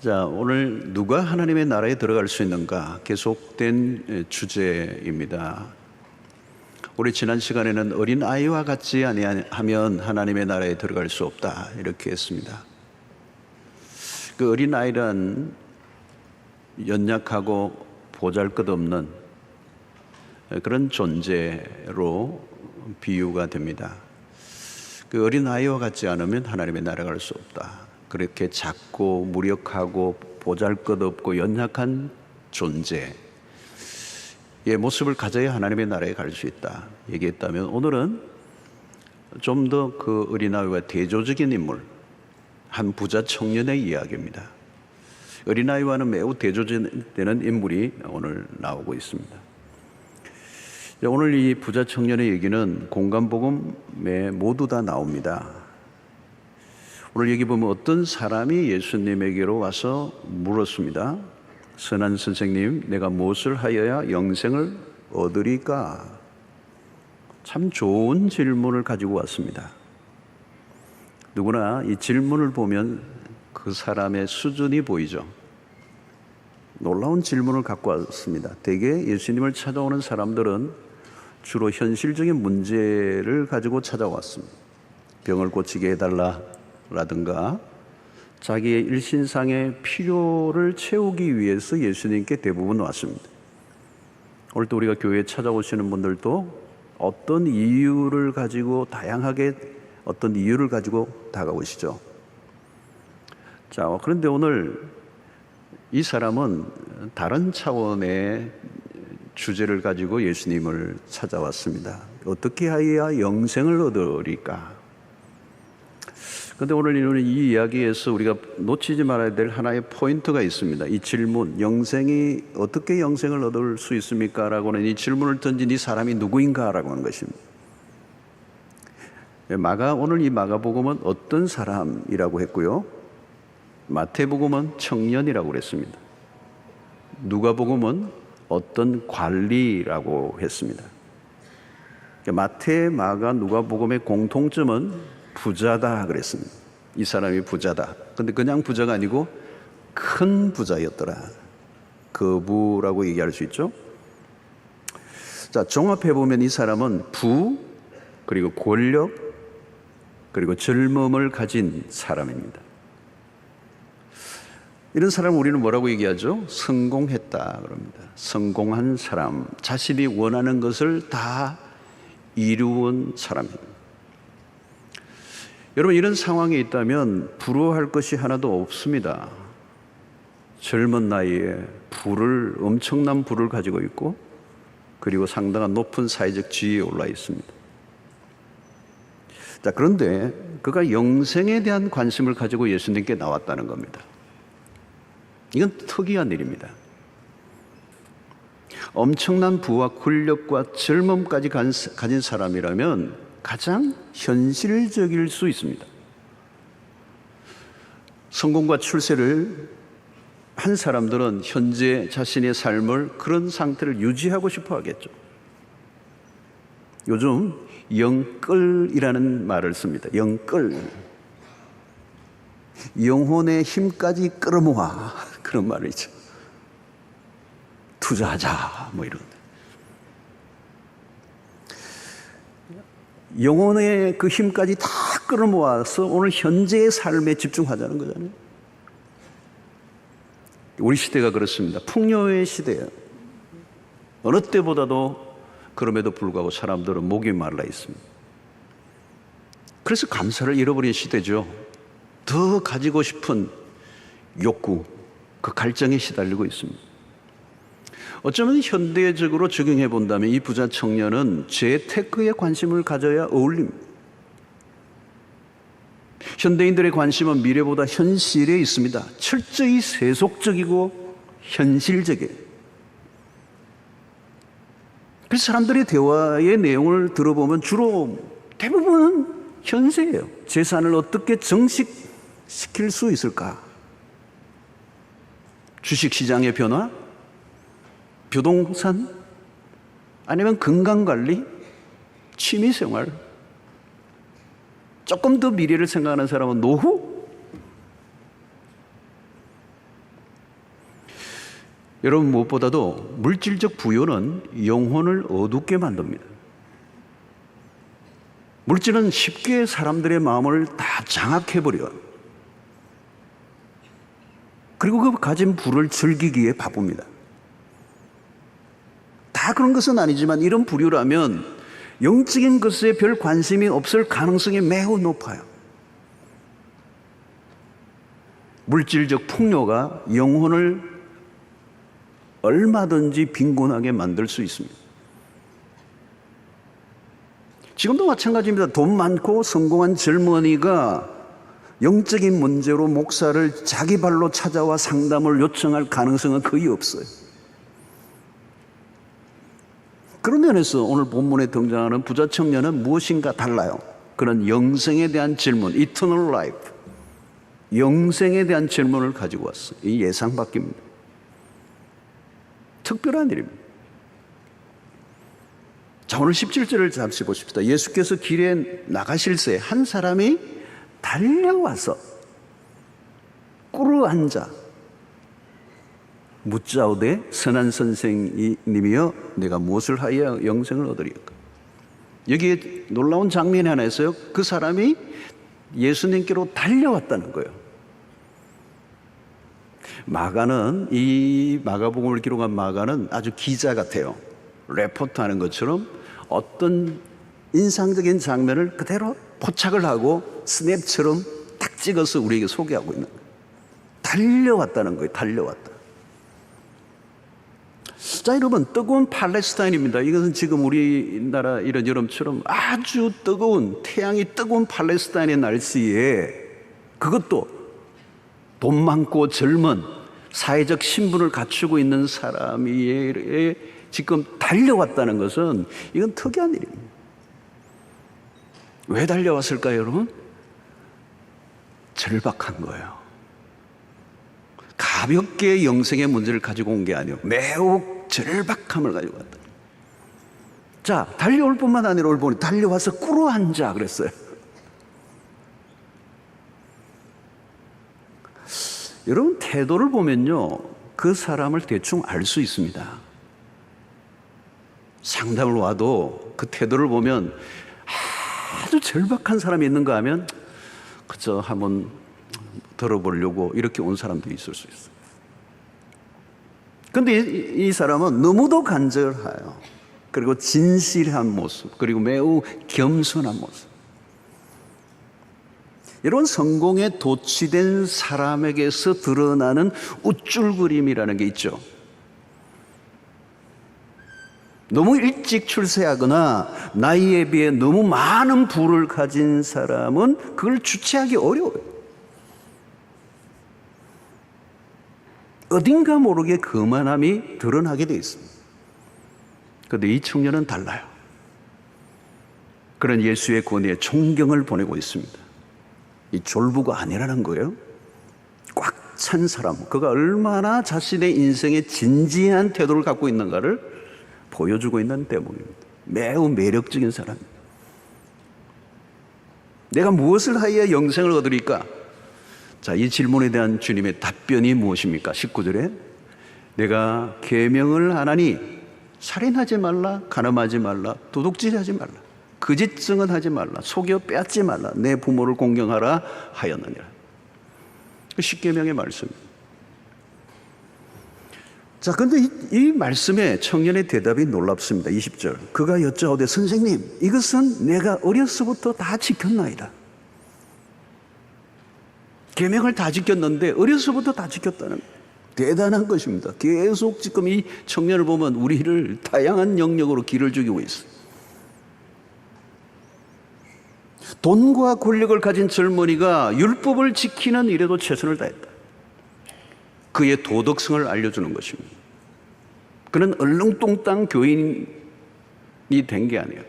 자, 오늘 누가 하나님의 나라에 들어갈 수 있는가 계속된 주제입니다. 우리 지난 시간에는 어린 아이와 같지 아니하면 하나님의 나라에 들어갈 수 없다 이렇게 했습니다. 그 어린 아이란 연약하고 보잘것없는 그런 존재로 비유가 됩니다. 그 어린 아이와 같지 않으면 하나님의 나라에 갈 수 없다. 그렇게 작고 무력하고 보잘것없고 연약한 존재의 모습을 가져야 하나님의 나라에 갈 수 있다 얘기했다면, 오늘은 좀 더 그 어린아이와 대조적인 인물, 한 부자 청년의 이야기입니다. 어린아이와는 매우 대조되는 인물이 오늘 나오고 있습니다. 오늘 이 부자 청년의 얘기는 공간복음에 모두 다 나옵니다. 오늘 여기 보면 어떤 사람이 예수님에게로 와서 물었습니다. 선한 선생님, 내가 무엇을 하여야 영생을 얻으리까? 참 좋은 질문을 가지고 왔습니다. 누구나 이 질문을 보면 그 사람의 수준이 보이죠. 놀라운 질문을 갖고 왔습니다. 대개 예수님을 찾아오는 사람들은 주로 현실적인 문제를 가지고 찾아왔습니다. 병을 고치게 해달라 라든가 자기의 일신상의 필요를 채우기 위해서 예수님께 대부분 왔습니다. 오늘 또 우리가 교회에 찾아오시는 분들도 어떤 이유를 가지고, 다양하게 어떤 이유를 가지고 다가오시죠. 자, 그런데 오늘 이 사람은 다른 차원의 주제를 가지고 예수님을 찾아왔습니다. 어떻게 하여야 영생을 얻으리까? 그런데 오늘 이 이야기에서 우리가 놓치지 말아야 될 하나의 포인트가 있습니다. 이 질문, 영생이 어떻게 영생을 얻을 수 있습니까? 라고는 이 질문을 던진 이 사람이 누구인가? 라고 하는 것입니다. 오늘 이 마가복음은 어떤 사람이라고 했고요, 마태복음은 청년이라고 그랬습니다. 누가복음은 어떤 관리라고 했습니다. 마태, 마가, 누가복음의 공통점은 부자다 그랬습니다. 이 사람이 부자다. 근데 그냥 부자가 아니고 큰 부자였더라. 거부라고 얘기할 수 있죠. 자, 종합해 보면 이 사람은 부, 그리고 권력, 그리고 젊음을 가진 사람입니다. 이런 사람을 우리는 뭐라고 얘기하죠? 성공했다 그럽니다. 성공한 사람, 자신이 원하는 것을 다 이루은 사람입니다. 여러분, 이런 상황에 있다면 부러워할 것이 하나도 없습니다. 젊은 나이에 엄청난 부를 가지고 있고, 그리고 상당한 높은 사회적 지위에 올라 있습니다. 자, 그런데 그가 영생에 대한 관심을 가지고 예수님께 나왔다는 겁니다. 이건 특이한 일입니다. 엄청난 부와 권력과 젊음까지 가진 사람이라면 가장 현실적일 수 있습니다. 성공과 출세를 한 사람들은 현재 자신의 삶을 그런 상태를 유지하고 싶어 하겠죠. 요즘 영끌이라는 말을 씁니다. 영끌. 영혼의 힘까지 끌어모아. 그런 말이죠. 투자하자, 뭐 이런. 영혼의 그 힘까지 다 끌어모아서 오늘 현재의 삶에 집중하자는 거잖아요. 우리 시대가 그렇습니다. 풍요의 시대예요. 어느 때보다도 그럼에도 불구하고 사람들은 목이 말라 있습니다. 그래서 감사를 잃어버린 시대죠. 더 가지고 싶은 욕구, 그 갈증에 시달리고 있습니다. 어쩌면 현대적으로 적용해 본다면 이 부자 청년은 재테크에 관심을 가져야 어울립니다. 현대인들의 관심은 미래보다 현실에 있습니다. 철저히 세속적이고 현실적이에요. 그래서 사람들의 대화의 내용을 들어보면 주로 대부분은 현세예요. 재산을 어떻게 정식시킬 수 있을까? 주식시장의 변화? 부동산? 아니면 건강관리? 취미생활? 조금 더 미래를 생각하는 사람은 노후? 여러분, 무엇보다도 물질적 부여는 영혼을 어둡게 만듭니다. 물질은 쉽게 사람들의 마음을 다 장악해버려요. 그리고 그 가진 부를 즐기기에 바쁩니다. 다 그런 것은 아니지만 이런 부류라면 영적인 것에 별 관심이 없을 가능성이 매우 높아요. 물질적 풍요가 영혼을 얼마든지 빈곤하게 만들 수 있습니다. 지금도 마찬가지입니다. 돈 많고 성공한 젊은이가 영적인 문제로 목사를 자기 발로 찾아와 상담을 요청할 가능성은 거의 없어요. 그런 면에서 오늘 본문에 등장하는 부자 청년은 무엇인가 달라요. 그런 영생에 대한 질문, eternal life, 영생에 대한 질문을 가지고 왔어요. 이 예상 밖입니다. 특별한 일입니다. 자, 오늘 17절을 잠시 보십시다. 예수께서 길에 나가실새 한 사람이 달려와서 꿇어 앉아 묻자오되 선한 선생님이여 내가 무엇을 하여 영생을 얻으리까? 여기에 놀라운 장면이 하나 있어요. 그 사람이 예수님께로 달려왔다는 거예요. 마가는, 이 마가복음을 기록한 마가는 아주 기자 같아요. 레포트 하는 것처럼 어떤 인상적인 장면을 그대로 포착을 하고 스냅처럼 딱 찍어서 우리에게 소개하고 있는 거예요. 달려왔다는 거예요. 달려왔다. 자, 여러분, 뜨거운 팔레스타인입니다. 이것은 지금 우리나라 이런 여름처럼 아주 뜨거운, 태양이 뜨거운 팔레스타인의 날씨에, 그것도 돈 많고 젊은 사회적 신분을 갖추고 있는 사람이 지금 달려왔다는 것은 이건 특이한 일입니다. 왜 달려왔을까요, 여러분? 절박한 거예요. 가볍게 영생의 문제를 가지고 온 게 아니에요. 매우 절박함을 가지고 왔다. 자, 달려올 뿐만 아니라 오늘 보니 달려와서 꿇어 앉아 그랬어요. 여러분, 태도를 보면요, 그 사람을 대충 알 수 있습니다. 상담을 와도 그 태도를 보면 아주 절박한 사람이 있는가 하면 그저 한번 들어보려고 이렇게 온 사람들이 있을 수 있어요. 그런데 이 사람은 너무도 간절해요. 그리고 진실한 모습, 그리고 매우 겸손한 모습. 이런 성공에 도취된 사람에게서 드러나는 우쭐그림이라는 게 있죠. 너무 일찍 출세하거나 나이에 비해 너무 많은 부를 가진 사람은 그걸 주체하기 어려워요. 어딘가 모르게 거만함이 드러나게 되어 있습니다. 그런데 이 청년은 달라요. 그런 예수의 권위에 존경을 보내고 있습니다. 이 졸부가 아니라는 거예요. 꽉 찬 사람, 그가 얼마나 자신의 인생에 진지한 태도를 갖고 있는가를 보여주고 있는 대목입니다. 매우 매력적인 사람입니다. 내가 무엇을 하여야 영생을 얻으리까? 자, 이 질문에 대한 주님의 답변이 무엇입니까? 19절에 내가 계명을 하나니 살인하지 말라, 간음하지 말라, 도둑질하지 말라, 거짓 증언하지 말라, 속여 빼앗지 말라, 내 부모를 공경하라 하였느니라. 그 십계명의 말씀입니다. 자, 그런데 이 말씀에 청년의 대답이 놀랍습니다. 20절. 그가 여짜오되 선생님, 이것은 내가 어려서부터 다 지켰나이다. 계명을 다 지켰는데 어려서부터 다 지켰다는 거예요. 대단한 것입니다. 계속 지금 이 청년을 보면 우리를 다양한 영역으로 길을 죽이고 있어요. 돈과 권력을 가진 젊은이가 율법을 지키는 일에도 최선을 다했다. 그의 도덕성을 알려주는 것입니다. 그는 얼렁뚱땅 교인이 된 게 아니에요.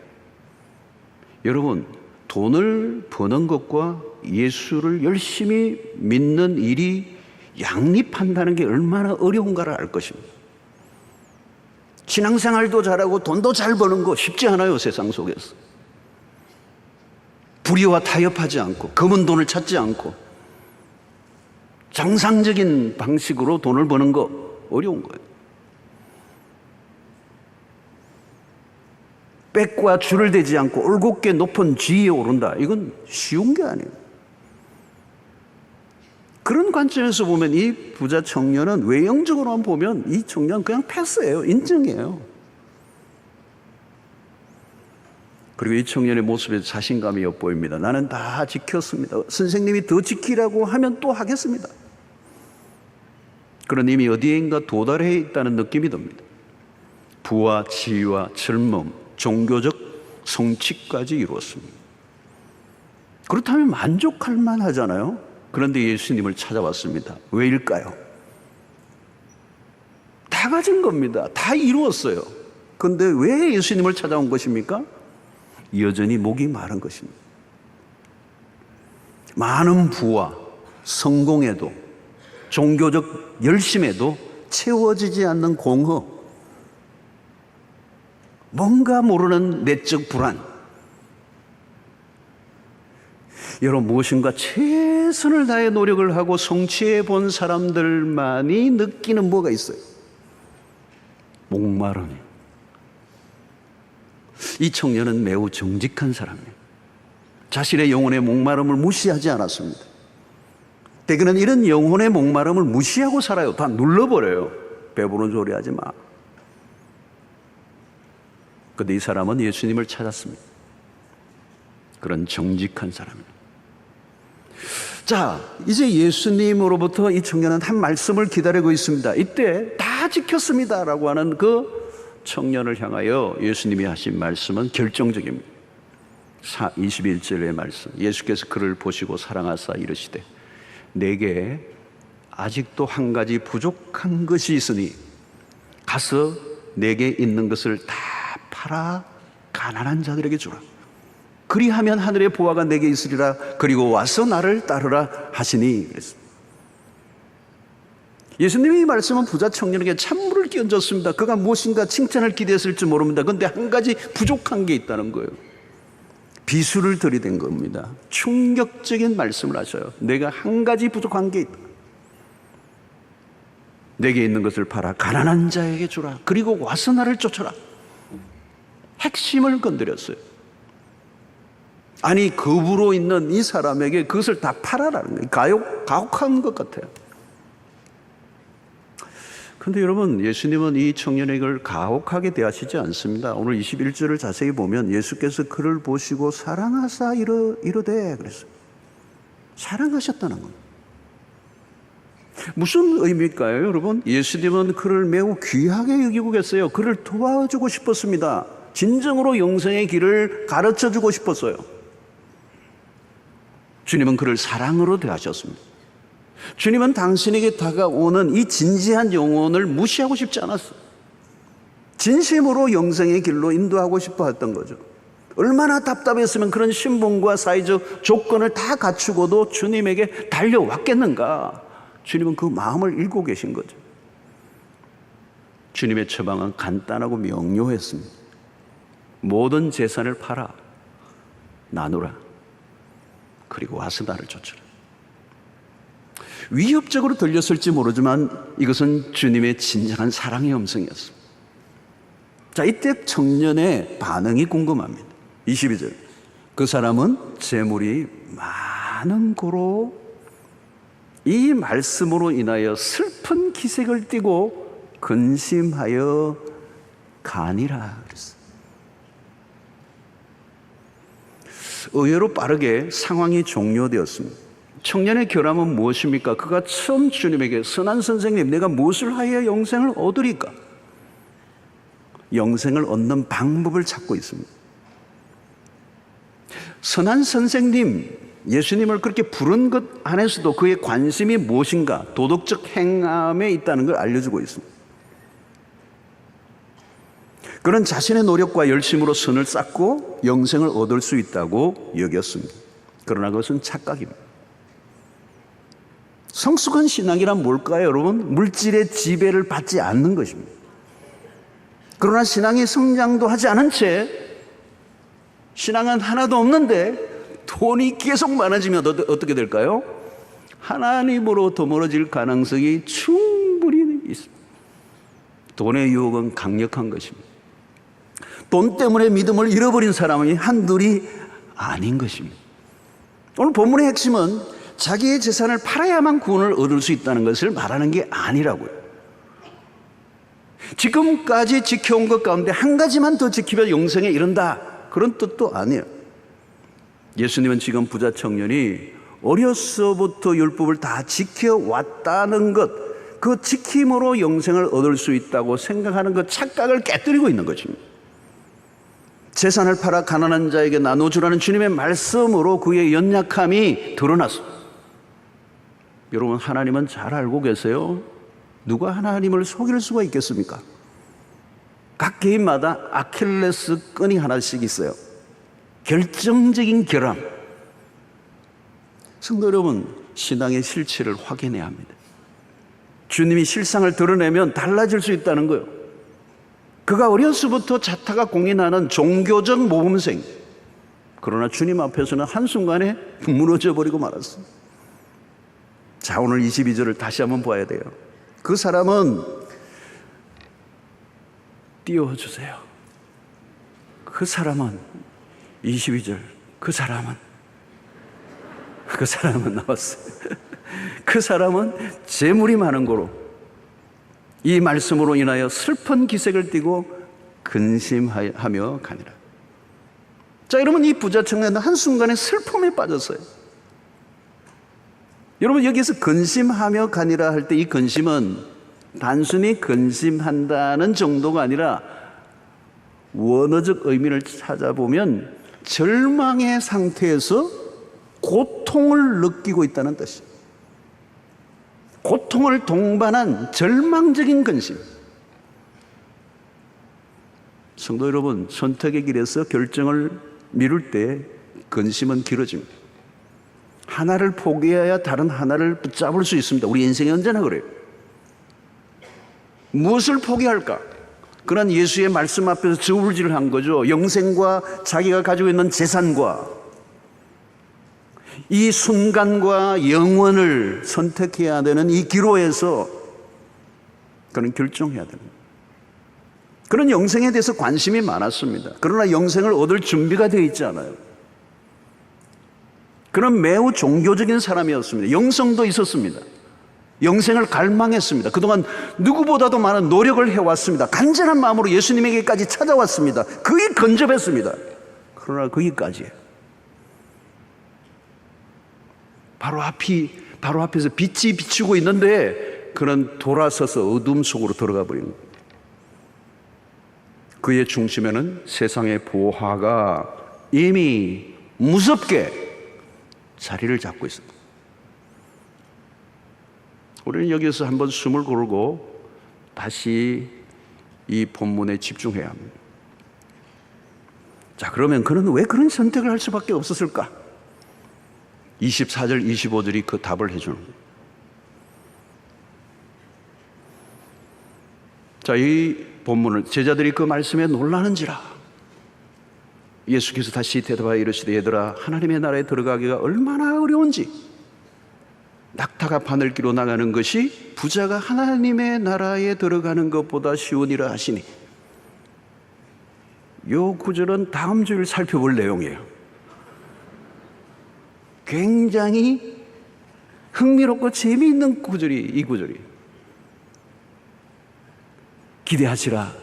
여러분, 돈을 버는 것과 예수를 열심히 믿는 일이 양립한다는 게 얼마나 어려운가를 알 것입니다. 신앙생활도 잘하고 돈도 잘 버는 거 쉽지 않아요, 세상 속에서. 불의와 타협하지 않고 검은 돈을 찾지 않고 정상적인 방식으로 돈을 버는 거 어려운 거예요. 백과 줄을 대지 않고 올곧게 높은 지위에 오른다. 이건 쉬운 게 아니에요. 그런 관점에서 보면 이 부자 청년은 외형적으로만 보면 이 청년 그냥 패스예요. 인정이에요. 그리고 이 청년의 모습에 자신감이 엿보입니다. 나는 다 지켰습니다. 선생님이 더 지키라고 하면 또 하겠습니다. 그런 이미 어디인가 도달해 있다는 느낌이 듭니다. 부와 지위와 젊음, 종교적 성취까지 이루었습니다. 그렇다면 만족할 만하잖아요. 그런데 예수님을 찾아왔습니다. 왜일까요? 다 가진 겁니다. 다 이루었어요. 그런데 왜 예수님을 찾아온 것입니까? 여전히 목이 마른 것입니다. 많은 부와 성공에도 종교적 열심에도 채워지지 않는 공허, 뭔가 모르는 내적 불안. 여러분, 무엇인가 최선을 다해 노력을 하고 성취해 본 사람들만이 느끼는 뭐가 있어요? 목마름이에요. 이 청년은 매우 정직한 사람이에요. 자신의 영혼의 목마름을 무시하지 않았습니다. 대개는 이런 영혼의 목마름을 무시하고 살아요. 다 눌러버려요. 배부른 소리 하지 마. 그런데 이 사람은 예수님을 찾았습니다. 그런 정직한 사람입니다. 자, 이제 예수님으로부터 이 청년은 한 말씀을 기다리고 있습니다. 이때 다 지켰습니다 라고 하는 그 청년을 향하여 예수님이 하신 말씀은 결정적입니다. 21절의 말씀, 예수께서 그를 보시고 사랑하사 이르시되 내게 아직도 한 가지 부족한 것이 있으니 가서 내게 있는 것을 다 팔아 가난한 자들에게 주라. 그리하면 하늘의 보화가 내게 있으리라. 그리고 와서 나를 따르라 하시니 그랬습니다. 예수님의 이 말씀은 부자 청년에게 찬물을 끼얹었습니다. 그가 무엇인가 칭찬을 기대했을지 모릅니다. 그런데 한 가지 부족한 게 있다는 거예요. 비수를 들이댄 겁니다. 충격적인 말씀을 하셔요. 내가 한 가지 부족한 게 있다. 내게 있는 것을 팔아 가난한 자에게 주라. 그리고 와서 나를 쫓아라. 핵심을 건드렸어요. 아니, 겁으로 있는 이 사람에게 그것을 다 팔아라는 거예요. 가혹한 것 같아요. 그런데 여러분, 예수님은 이 청년에게 그걸 가혹하게 대하시지 않습니다. 오늘 21절을 자세히 보면 예수께서 그를 보시고 사랑하사 이르되 그랬어요. 사랑하셨다는 겁니다. 무슨 의미일까요, 여러분? 예수님은 그를 매우 귀하게 여기고 계세요. 그를 도와주고 싶었습니다. 진정으로 영생의 길을 가르쳐주고 싶었어요. 주님은 그를 사랑으로 대하셨습니다. 주님은 당신에게 다가오는 이 진지한 영혼을 무시하고 싶지 않았어요. 진심으로 영생의 길로 인도하고 싶어 했던 거죠. 얼마나 답답했으면 그런 신분과 사회적 조건을 다 갖추고도 주님에게 달려왔겠는가. 주님은 그 마음을 읽고 계신 거죠. 주님의 처방은 간단하고 명료했습니다. 모든 재산을 팔아 나누라. 그리고 와서 나를 쫓으라. 위협적으로 들렸을지 모르지만 이것은 주님의 진정한 사랑의 음성이었습니다. 자, 이때 청년의 반응이 궁금합니다. 22절. 그 사람은 재물이 많은 고로 이 말씀으로 인하여 슬픈 기색을 띠고 근심하여 가니라 그랬어요. 의외로 빠르게 상황이 종료되었습니다. 청년의 결함은 무엇입니까? 그가 처음 주님에게 선한 선생님, 내가 무엇을 하여야 영생을 얻으리까? 영생을 얻는 방법을 찾고 있습니다. 선한 선생님, 예수님을 그렇게 부른 것 안에서도 그의 관심이 무엇인가? 도덕적 행함에 있다는 걸 알려주고 있습니다. 그는 자신의 노력과 열심으로 선을 쌓고 영생을 얻을 수 있다고 여겼습니다. 그러나 그것은 착각입니다. 성숙한 신앙이란 뭘까요, 여러분? 물질의 지배를 받지 않는 것입니다. 그러나 신앙이 성장도 하지 않은 채 신앙은 하나도 없는데 돈이 계속 많아지면 어떻게 될까요? 하나님으로 더 멀어질 가능성이 충분히 있습니다. 돈의 유혹은 강력한 것입니다. 돈 때문에 믿음을 잃어버린 사람이 한둘이 아닌 것입니다. 오늘 본문의 핵심은 자기의 재산을 팔아야만 구원을 얻을 수 있다는 것을 말하는 게 아니라고요. 지금까지 지켜온 것 가운데 한 가지만 더 지키면 영생에 이른다, 그런 뜻도 아니에요. 예수님은 지금 부자 청년이 어려서부터 율법을 다 지켜왔다는 것, 그 지킴으로 영생을 얻을 수 있다고 생각하는 그 착각을 깨뜨리고 있는 것입니다. 재산을 팔아 가난한 자에게 나눠주라는 주님의 말씀으로 그의 연약함이 드러났습니다. 여러분, 하나님은 잘 알고 계세요. 누가 하나님을 속일 수가 있겠습니까? 각 개인마다 아킬레스 끈이 하나씩 있어요. 결정적인 결함. 성도 여러분, 신앙의 실체를 확인해야 합니다. 주님이 실상을 드러내면 달라질 수 있다는 거예요. 그가 어려서부터 자타가 공인하는 종교적 모범생, 그러나 주님 앞에서는 한순간에 무너져 버리고 말았어요. 자, 오늘 22절을 다시 한번 봐야 돼요. 그 사람은 띄워주세요. 그 사람은 22절, 그 사람은 나왔어요. 그 사람은 재물이 많은 거로 이 말씀으로 인하여 슬픈 기색을 띠고 근심하며 가니라. 자, 여러분, 이 부자 청년은 한순간에 슬픔에 빠졌어요. 여러분, 여기서 근심하며 가니라 할 때 이 근심은 단순히 근심한다는 정도가 아니라 원어적 의미를 찾아보면 절망의 상태에서 고통을 느끼고 있다는 뜻이에요. 고통을 동반한 절망적인 근심. 성도 여러분, 선택의 길에서 결정을 미룰 때 근심은 길어집니다. 하나를 포기해야 다른 하나를 붙잡을 수 있습니다. 우리 인생이 언제나 그래요. 무엇을 포기할까? 그런 예수의 말씀 앞에서 저울질을 한 거죠. 영생과 자기가 가지고 있는 재산과 이 순간과 영원을 선택해야 되는 이 기로에서 그는 결정해야 됩니다. 그런 영생에 대해서 관심이 많았습니다. 그러나 영생을 얻을 준비가 되어 있지 않아요. 그는 매우 종교적인 사람이었습니다. 영성도 있었습니다. 영생을 갈망했습니다. 그동안 누구보다도 많은 노력을 해왔습니다. 간절한 마음으로 예수님에게까지 찾아왔습니다. 거의 근접했습니다. 그러나 거기까지예요. 바로 앞에서 빛이 비추고 있는데 그는 돌아서서 어둠 속으로 들어가 버린 거예요. 그의 중심에는 세상의 보화가 이미 무섭게 자리를 잡고 있습니다. 우리는 여기서 한번 숨을 고르고 다시 이 본문에 집중해야 합니다. 자, 그러면 그는 왜 그런 선택을 할 수밖에 없었을까? 24절, 25절이 그 답을 해주는 거예요. 자, 이 본문을 제자들이 그 말씀에 놀라는지라 예수께서 다시 대답하여 이르시되 얘들아, 하나님의 나라에 들어가기가 얼마나 어려운지 낙타가 바늘기로 나가는 것이 부자가 하나님의 나라에 들어가는 것보다 쉬우니라 하시니. 이 구절은 다음 주를 살펴볼 내용이에요. 굉장히 흥미롭고 재미있는 구절이 이 구절이. 기대하시라.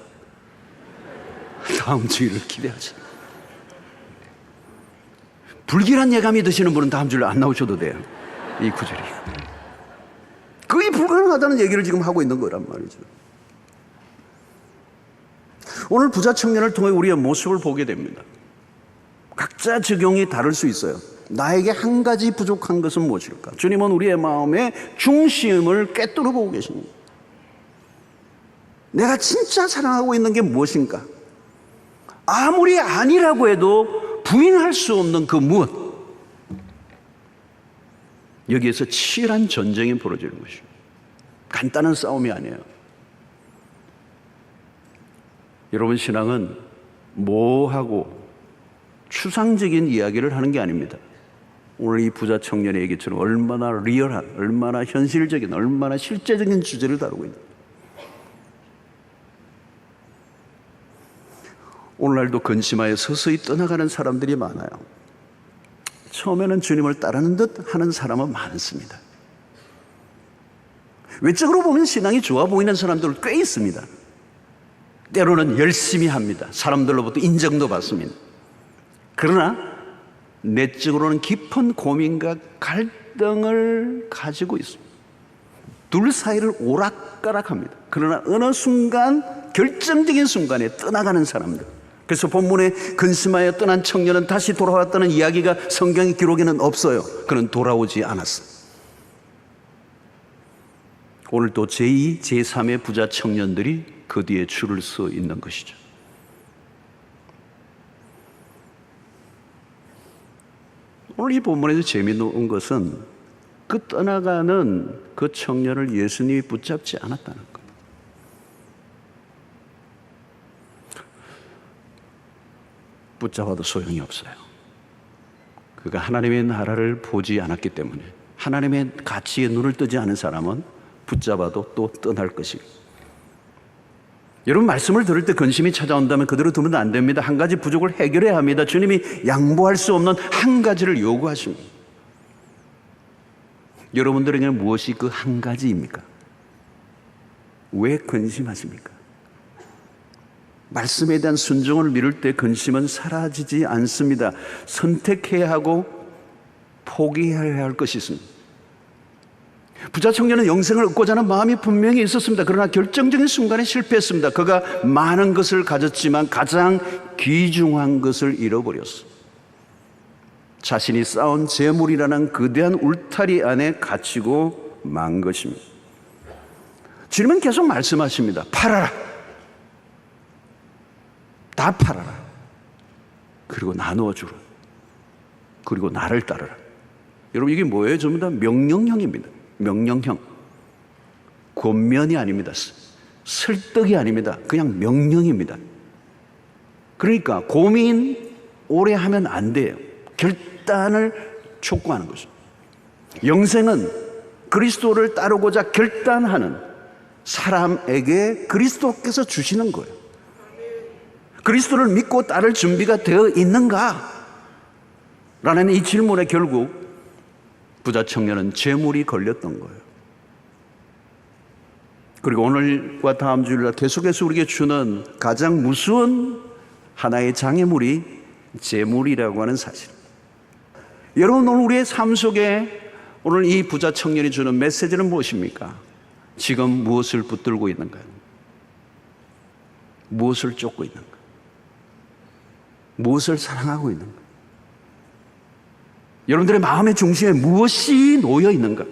다음 주일을 기대하시라. 불길한 예감이 드시는 분은 다음 주일 안 나오셔도 돼요. 이 구절이 거의 불가능하다는 얘기를 지금 하고 있는 거란 말이죠. 오늘 부자 청년을 통해 우리의 모습을 보게 됩니다. 각자 적용이 다를 수 있어요. 나에게 한 가지 부족한 것은 무엇일까? 주님은 우리의 마음의 중심을 꿰뚫어 보고 계십니다. 내가 진짜 사랑하고 있는 게 무엇인가? 아무리 아니라고 해도 부인할 수 없는 그 무엇. 여기에서 치열한 전쟁이 벌어지는 것입니다. 간단한 싸움이 아니에요. 여러분, 신앙은 모호하고 추상적인 이야기를 하는 게 아닙니다. 오늘 이 부자 청년의 얘기처럼 얼마나 리얼한, 얼마나 현실적인, 얼마나 실제적인 주제를 다루고 있는. 오늘날도 근심하여 서서히 떠나가는 사람들이 많아요. 처음에는 주님을 따르는 듯 하는 사람은 많습니다. 외적으로 보면 신앙이 좋아 보이는 사람들 꽤 있습니다. 때로는 열심히 합니다. 사람들로부터 인정도 받습니다. 그러나 내적으로는 깊은 고민과 갈등을 가지고 있습니다. 둘 사이를 오락가락합니다. 그러나 어느 순간, 결정적인 순간에 떠나가는 사람들. 그래서 본문에 근심하여 떠난 청년은 다시 돌아왔다는 이야기가 성경의 기록에는 없어요. 그는 돌아오지 않았어요. 오늘 또 제2, 제3의 부자 청년들이 그 뒤에 줄을 서 있는 것이죠. 오늘 이 본문에서 재미있는 것은 그 떠나가는 그 청년을 예수님이 붙잡지 않았다는 것. 붙잡아도 소용이 없어요. 그가 하나님의 나라를 보지 않았기 때문에, 하나님의 가치에 눈을 뜨지 않은 사람은 붙잡아도 또 떠날 것입니다. 여러분, 말씀을 들을 때 근심이 찾아온다면 그대로 두면 안 됩니다. 한 가지 부족을 해결해야 합니다. 주님이 양보할 수 없는 한 가지를 요구하십니다. 여러분들에게는 무엇이 그 한 가지입니까? 왜 근심하십니까? 말씀에 대한 순종을 미룰 때 근심은 사라지지 않습니다. 선택해야 하고 포기해야 할 것이 있습니다. 부자 청년은 영생을 얻고자 하는 마음이 분명히 있었습니다. 그러나 결정적인 순간에 실패했습니다. 그가 많은 것을 가졌지만 가장 귀중한 것을 잃어버렸습니다. 자신이 쌓은 재물이라는 거대한 울타리 안에 갇히고 만 것입니다. 주님은 계속 말씀하십니다. 팔아라. 다 팔아라. 그리고 나누어 주라. 그리고 나를 따르라. 여러분, 이게 뭐예요? 전부 다 명령형입니다. 명령형. 권면이 아닙니다. 설득이 아닙니다. 그냥 명령입니다. 그러니까 고민 오래 하면 안 돼요. 결단을 촉구하는 거죠. 영생은 그리스도를 따르고자 결단하는 사람에게 그리스도께서 주시는 거예요. 그리스도를 믿고 따를 준비가 되어 있는가? 라는 이 질문에 결국 부자 청년은 재물이 걸렸던 거예요. 그리고 오늘과 다음 주일날 계속해서 우리에게 주는 가장 무서운 하나의 장애물이 재물이라고 하는 사실. 여러분, 오늘 우리의 삶 속에 오늘 이 부자 청년이 주는 메시지는 무엇입니까? 지금 무엇을 붙들고 있는가요? 무엇을 쫓고 있는가? 무엇을 사랑하고 있는가? 여러분들의 마음의 중심에 무엇이 놓여 있는가?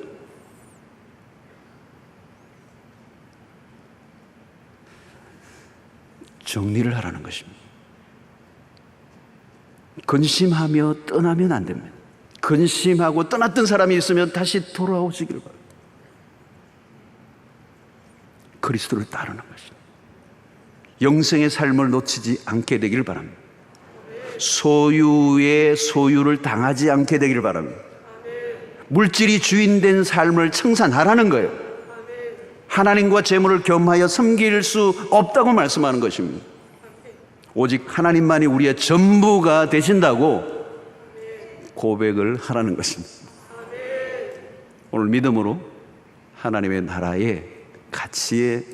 정리를 하라는 것입니다. 근심하며 떠나면 안 됩니다. 근심하고 떠났던 사람이 있으면 다시 돌아오시기를 바랍니다. 그리스도를 따르는 것입니다. 영생의 삶을 놓치지 않게 되기를 바랍니다. 소유의 소유를 당하지 않게 되기를 바랍니다. 물질이 주인된 삶을 청산하라는 거예요. 하나님과 재물을 겸하여 섬길 수 없다고 말씀하는 것입니다. 오직 하나님만이 우리의 전부가 되신다고 고백을 하라는 것입니다. 오늘 믿음으로 하나님의 나라의 가치에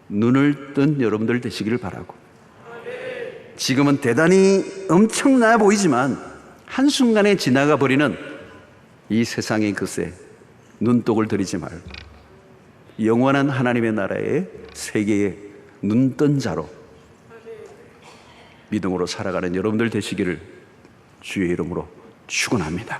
눈을 뜬 여러분들 되시기를 바라고, 지금은 대단히 엄청나 보이지만 한순간에 지나가 버리는 이 세상의 것에 눈독을 들이지 말고 영원한 하나님의 나라의 세계에 눈뜬 자로 믿음으로 살아가는 여러분들 되시기를 주의 이름으로 축원합니다.